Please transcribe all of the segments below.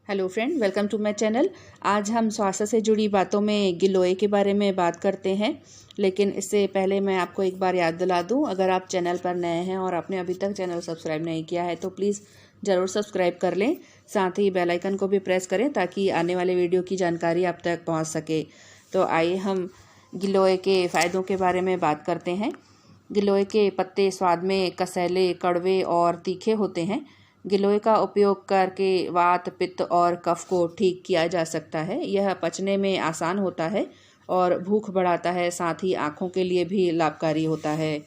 Hello friend, welcome to my channel. आज हम स्वास्थ्य से जुड़ी बातों में गिलोय के बारे में बात करते हैं। लेकिन इससे पहले मैं आपको एक बार याद दिला दूं, अगर आप चैनल पर नए हैं और आपने अभी तक चैनल सब्सक्राइब नहीं किया है तो प्लीज़ ज़रूर सब्सक्राइब कर लें। साथ ही बेल आइकन को भी प्रेस करें ताकि आने वाले वीडियो की जानकारी आप तक पहुँच सके। तो आइए हम गिलोय के फ़ायदों के बारे में बात करते हैं। गिलोय के पत्ते स्वाद में कसैले, कड़वे और तीखे होते हैं। गिलोय का उपयोग करके वात, पित्त और कफ को ठीक किया जा सकता है। यह पचने में आसान होता है और भूख बढ़ाता है, साथ ही आँखों के लिए भी लाभकारी होता है।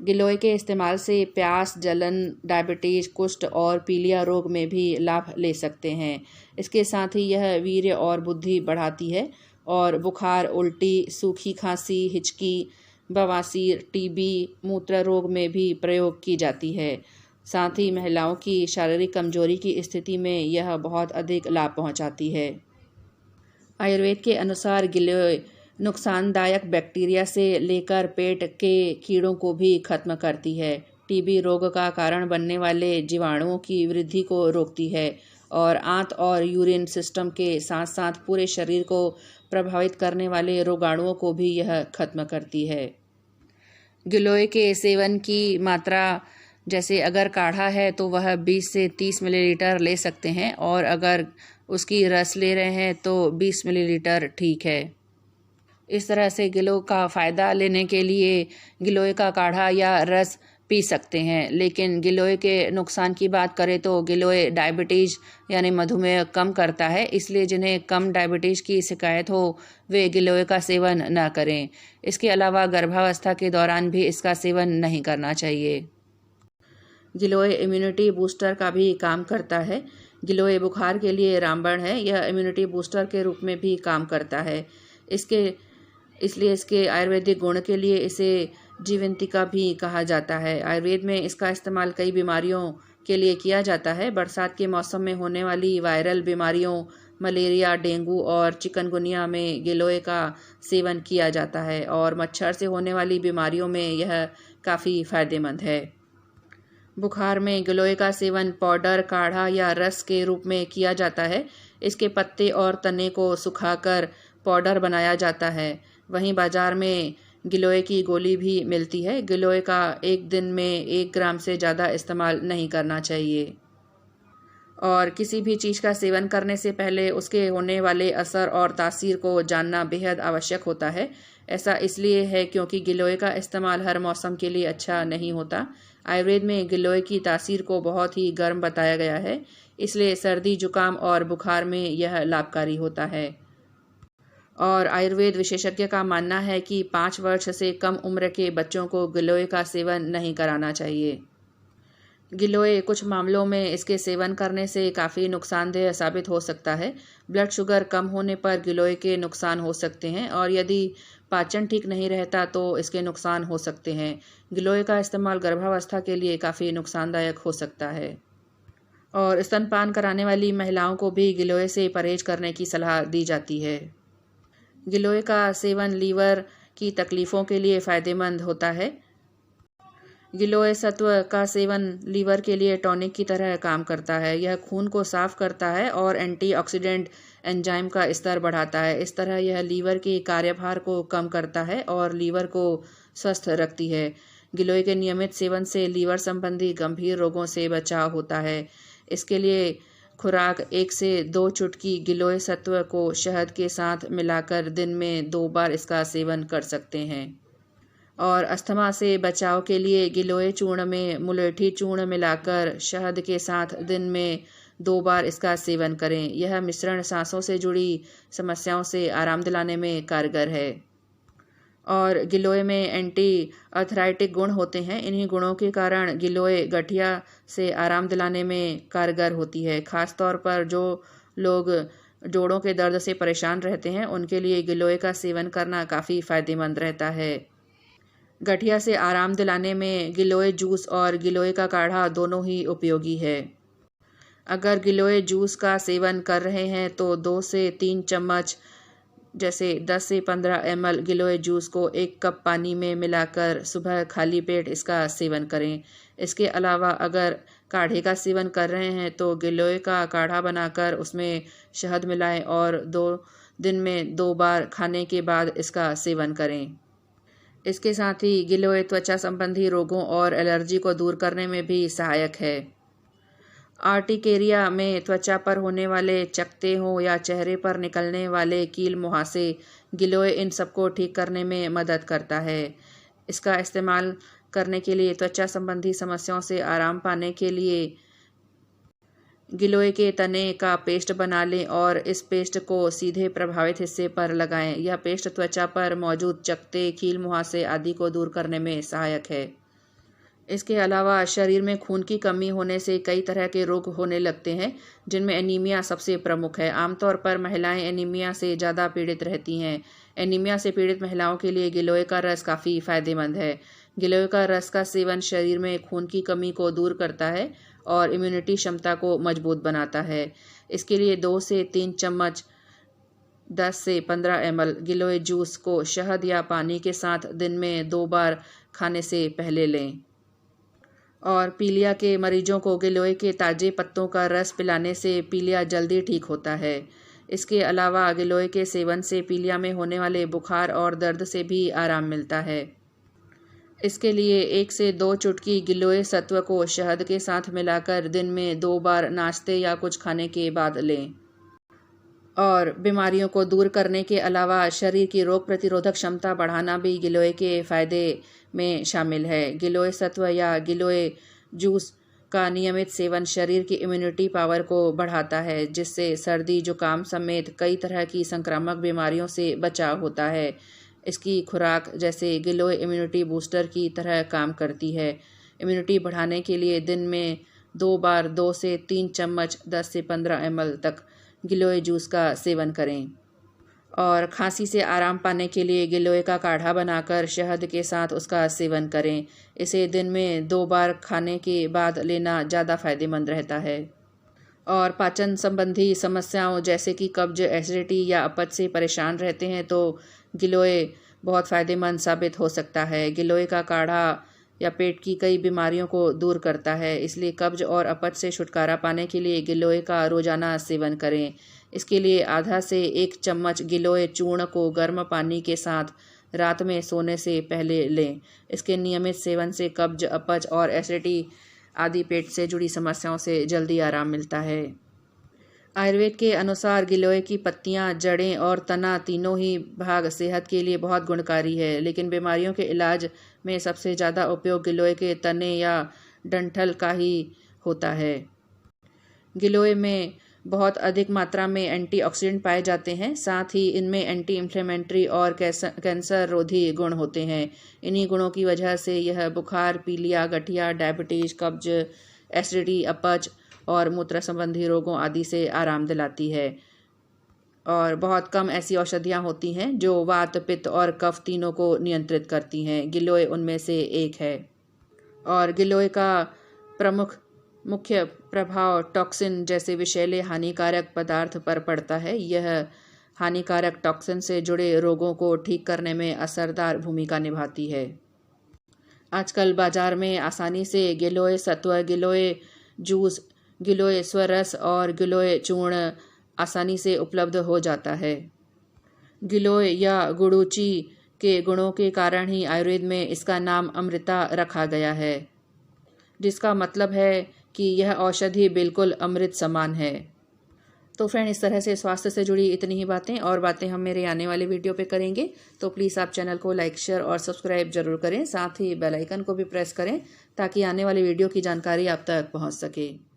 गिलोय के इस्तेमाल से प्यास, जलन, डायबिटीज, कुष्ठ और पीलिया रोग में भी लाभ ले सकते हैं। इसके साथ ही यह वीर्य और बुद्धि बढ़ाती है और बुखार, उल्टी, सूखी खांसी, हिचकी, बवासीर, टीबी, मूत्र रोग में भी प्रयोग की जाती है। साथ ही महिलाओं की शारीरिक कमजोरी की स्थिति में यह बहुत अधिक लाभ पहुंचाती है। आयुर्वेद के अनुसार गिलोय नुकसानदायक बैक्टीरिया से लेकर पेट के कीड़ों को भी खत्म करती है। टीबी रोग का कारण बनने वाले जीवाणुओं की वृद्धि को रोकती है और आंत और यूरिन सिस्टम के साथ साथ पूरे शरीर को प्रभावित करने वाले रोगाणुओं को भी यह खत्म करती है। गिलोय के सेवन की मात्रा, जैसे अगर काढ़ा है तो वह 20 से 30 मिलीलीटर ले सकते हैं और अगर उसकी रस ले रहे हैं तो 20 मिलीलीटर ठीक है। इस तरह से गिलोय का फ़ायदा लेने के लिए गिलोय का काढ़ा या रस पी सकते हैं। लेकिन गिलोय के नुकसान की बात करें तो गिलोय डायबिटीज़ यानी मधुमेह कम करता है, इसलिए जिन्हें कम डायबिटीज़ की शिकायत हो वे गिलोय का सेवन न करें। इसके अलावा गर्भावस्था के दौरान भी इसका सेवन नहीं करना चाहिए। गिलोय इम्यूनिटी बूस्टर का भी काम करता है। गिलोय बुखार के लिए रामबाण है। यह इम्यूनिटी बूस्टर के रूप में भी काम करता है। इसलिए इसके आयुर्वेदिक गुण के लिए इसे जीवंतिका भी कहा जाता है। आयुर्वेद में इसका इस्तेमाल कई बीमारियों के लिए किया जाता है। बरसात के मौसम में होने वाली वायरल बीमारियों, मलेरिया, डेंगू और चिकनगुनिया में गिलोय का सेवन किया जाता है और मच्छर से होने वाली बीमारियों में यह काफ़ी फायदेमंद है। बुखार में गिलोय का सेवन पाउडर, काढ़ा या रस के रूप में किया जाता है। इसके पत्ते और तने को सुखाकर पाउडर बनाया जाता है। वहीं बाजार में गिलोय की गोली भी मिलती है। गिलोय का एक दिन में 1 ग्राम से ज़्यादा इस्तेमाल नहीं करना चाहिए और किसी भी चीज़ का सेवन करने से पहले उसके होने वाले असर और तासीर को जानना बेहद आवश्यक होता है। ऐसा इसलिए है क्योंकि गिलोय का इस्तेमाल हर मौसम के लिए अच्छा नहीं होता। आयुर्वेद में गिलोय की तासीर को बहुत ही गर्म बताया गया है, इसलिए सर्दी, जुकाम और बुखार में यह लाभकारी होता है। और आयुर्वेद विशेषज्ञ का मानना है कि 5 वर्ष से कम उम्र के बच्चों को गिलोय का सेवन नहीं कराना चाहिए। गिलोय कुछ मामलों में इसके सेवन करने से काफ़ी नुकसानदेह साबित हो सकता है। ब्लड शुगर कम होने पर गिलोय के नुकसान हो सकते हैं और यदि पाचन ठीक नहीं रहता तो इसके नुकसान हो सकते हैं। गिलोय का इस्तेमाल गर्भावस्था के लिए काफ़ी नुकसानदायक हो सकता है और स्तनपान कराने वाली महिलाओं को भी गिलोय से परहेज करने की सलाह दी जाती है। गिलोय का सेवन लीवर की तकलीफ़ों के लिए फ़ायदेमंद होता है। गिलोय सत्व का सेवन लीवर के लिए टॉनिक की तरह काम करता है। यह खून को साफ करता है और एंटीऑक्सीडेंट एंजाइम का स्तर बढ़ाता है। इस तरह यह लीवर के कार्यभार को कम करता है और लीवर को स्वस्थ रखती है। गिलोय के नियमित सेवन से लीवर संबंधी गंभीर रोगों से बचाव होता है। इसके लिए खुराक 1 से 2 चुटकी गिलोय सत्व को शहद के साथ मिलाकर दिन में 2 बार इसका सेवन कर सकते हैं। और अस्थमा से बचाव के लिए गिलोय चूर्ण में मुलेठी चूर्ण मिलाकर शहद के साथ दिन में 2 बार इसका सेवन करें। यह मिश्रण सांसों से जुड़ी समस्याओं से आराम दिलाने में कारगर है और गिलोय में एंटी आर्थराइटिक गुण होते हैं। इन्हीं गुणों के कारण गिलोय गठिया से आराम दिलाने में कारगर होती है। खास तौर पर जो लोग जोड़ों के दर्द से परेशान रहते हैं उनके लिए गिलोय का सेवन करना काफ़ी फायदेमंद रहता है। गठिया से आराम दिलाने में गिलोय जूस और गिलोय का काढ़ा दोनों ही उपयोगी है। अगर गिलोय जूस का सेवन कर रहे हैं तो 2 से 3 चम्मच, जैसे 10 से 15 ml गिलोय जूस को 1 कप पानी में मिलाकर सुबह खाली पेट इसका सेवन करें। इसके अलावा अगर काढ़े का सेवन कर रहे हैं तो गिलोय का काढ़ा बनाकर उसमें शहद मिलाएं और 2 दिन में 2 बार खाने के बाद इसका सेवन करें। इसके साथ ही गिलोय त्वचा संबंधी रोगों और एलर्जी को दूर करने में भी सहायक है। आर्टिकेरिया में त्वचा पर होने वाले चकत्ते हों या चेहरे पर निकलने वाले कील मुहासे, गिलोय इन सबको ठीक करने में मदद करता है। इसका इस्तेमाल करने के लिए त्वचा संबंधी समस्याओं से आराम पाने के लिए गिलोय के तने का पेस्ट बना लें और इस पेस्ट को सीधे प्रभावित हिस्से पर लगाएं। यह पेस्ट त्वचा पर मौजूद चकत्ते, कील मुहासे आदि को दूर करने में सहायक है। इसके अलावा शरीर में खून की कमी होने से कई तरह के रोग होने लगते हैं, जिनमें एनीमिया सबसे प्रमुख है। आमतौर पर महिलाएं एनीमिया से ज़्यादा पीड़ित रहती हैं। एनीमिया से पीड़ित महिलाओं के लिए गिलोय का रस काफ़ी फायदेमंद है। गिलोय का रस का सेवन शरीर में खून की कमी को दूर करता है और इम्यूनिटी क्षमता को मजबूत बनाता है। इसके लिए 2 से 3 चम्मच 10 से 15 ml गिलोय जूस को शहद या पानी के साथ दिन में 2 बार खाने से पहले लें। और पीलिया के मरीजों को गिलोय के ताज़े पत्तों का रस पिलाने से पीलिया जल्दी ठीक होता है। इसके अलावा गिलोय के सेवन से पीलिया में होने वाले बुखार और दर्द से भी आराम मिलता है। इसके लिए 1 से 2 चुटकी गिलोय सत्व को शहद के साथ मिलाकर दिन में 2 बार नाश्ते या कुछ खाने के बाद लें। और बीमारियों को दूर करने के अलावा शरीर की रोग प्रतिरोधक क्षमता बढ़ाना भी गिलोय के फायदे में शामिल है। गिलोय सत्व या गिलोय जूस का नियमित सेवन शरीर की इम्यूनिटी पावर को बढ़ाता है, जिससे सर्दी, जुकाम समेत कई तरह की संक्रामक बीमारियों से बचाव होता है। इसकी खुराक जैसे गिलोय इम्यूनिटी बूस्टर की तरह काम करती है। इम्यूनिटी बढ़ाने के लिए दिन में 2 बार 2 से 3 चम्मच 10 से 15 ml तक गिलोय जूस का सेवन करें। और खांसी से आराम पाने के लिए गिलोय का काढ़ा बनाकर शहद के साथ उसका सेवन करें। इसे दिन में 2 बार खाने के बाद लेना ज़्यादा फायदेमंद रहता है। और पाचन संबंधी समस्याओं जैसे कि कब्ज, एसिडिटी या अपच से परेशान रहते हैं तो गिलोय बहुत फ़ायदेमंद साबित हो सकता है। गिलोय का काढ़ा या पेट की कई बीमारियों को दूर करता है, इसलिए कब्ज और अपच से छुटकारा पाने के लिए गिलोय का रोज़ाना सेवन करें। इसके लिए आधा से 1 चम्मच गिलोय चूर्ण को गर्म पानी के साथ रात में सोने से पहले लें। इसके नियमित सेवन से कब्ज, अपच और एसिडिटी आदि पेट से जुड़ी समस्याओं से जल्दी आराम मिलता है। आयुर्वेद के अनुसार गिलोय की पत्तियां, जड़ें और तना तीनों ही भाग सेहत के लिए बहुत गुणकारी है, लेकिन बीमारियों के इलाज में सबसे ज़्यादा उपयोग गिलोय के तने या डंठल का ही होता है। गिलोय में बहुत अधिक मात्रा में एंटीऑक्सीडेंट पाए जाते हैं, साथ ही इनमें एंटी इन्फ्लेमेटरी और कैंसर रोधी गुण होते हैं। इन्हीं गुणों की वजह से यह बुखार, पीलिया, गठिया, डायबिटीज, कब्ज, एसिडिटी, अपच और मूत्र संबंधी रोगों आदि से आराम दिलाती है। और बहुत कम ऐसी औषधियाँ होती हैं जो वात, पित्त और कफ तीनों को नियंत्रित करती हैं। गिलोय उनमें से एक है। और गिलोय का मुख्य प्रभाव टॉक्सिन जैसे विषैले हानिकारक पदार्थ पर पड़ता है। यह हानिकारक टॉक्सिन से जुड़े रोगों को ठीक करने में असरदार भूमिका निभाती है। आजकल बाजार में आसानी से गिलोय सत्व, गिलोय जूस, गिलोय स्वरस और गिलोय चूर्ण आसानी से उपलब्ध हो जाता है। गिलोय या गुड़ूची के गुणों के कारण ही आयुर्वेद में इसका नाम अमृता रखा गया है, जिसका मतलब है कि यह औषधि बिल्कुल अमृत समान है। तो फ्रेंड, इस तरह से स्वास्थ्य से जुड़ी इतनी ही बातें हम मेरे आने वाले वीडियो पे करेंगे। तो प्लीज़ आप चैनल को लाइक, शेयर और सब्सक्राइब जरूर करें। साथ ही बेल आइकन को भी प्रेस करें ताकि आने वाली वीडियो की जानकारी आप तक पहुंच सके।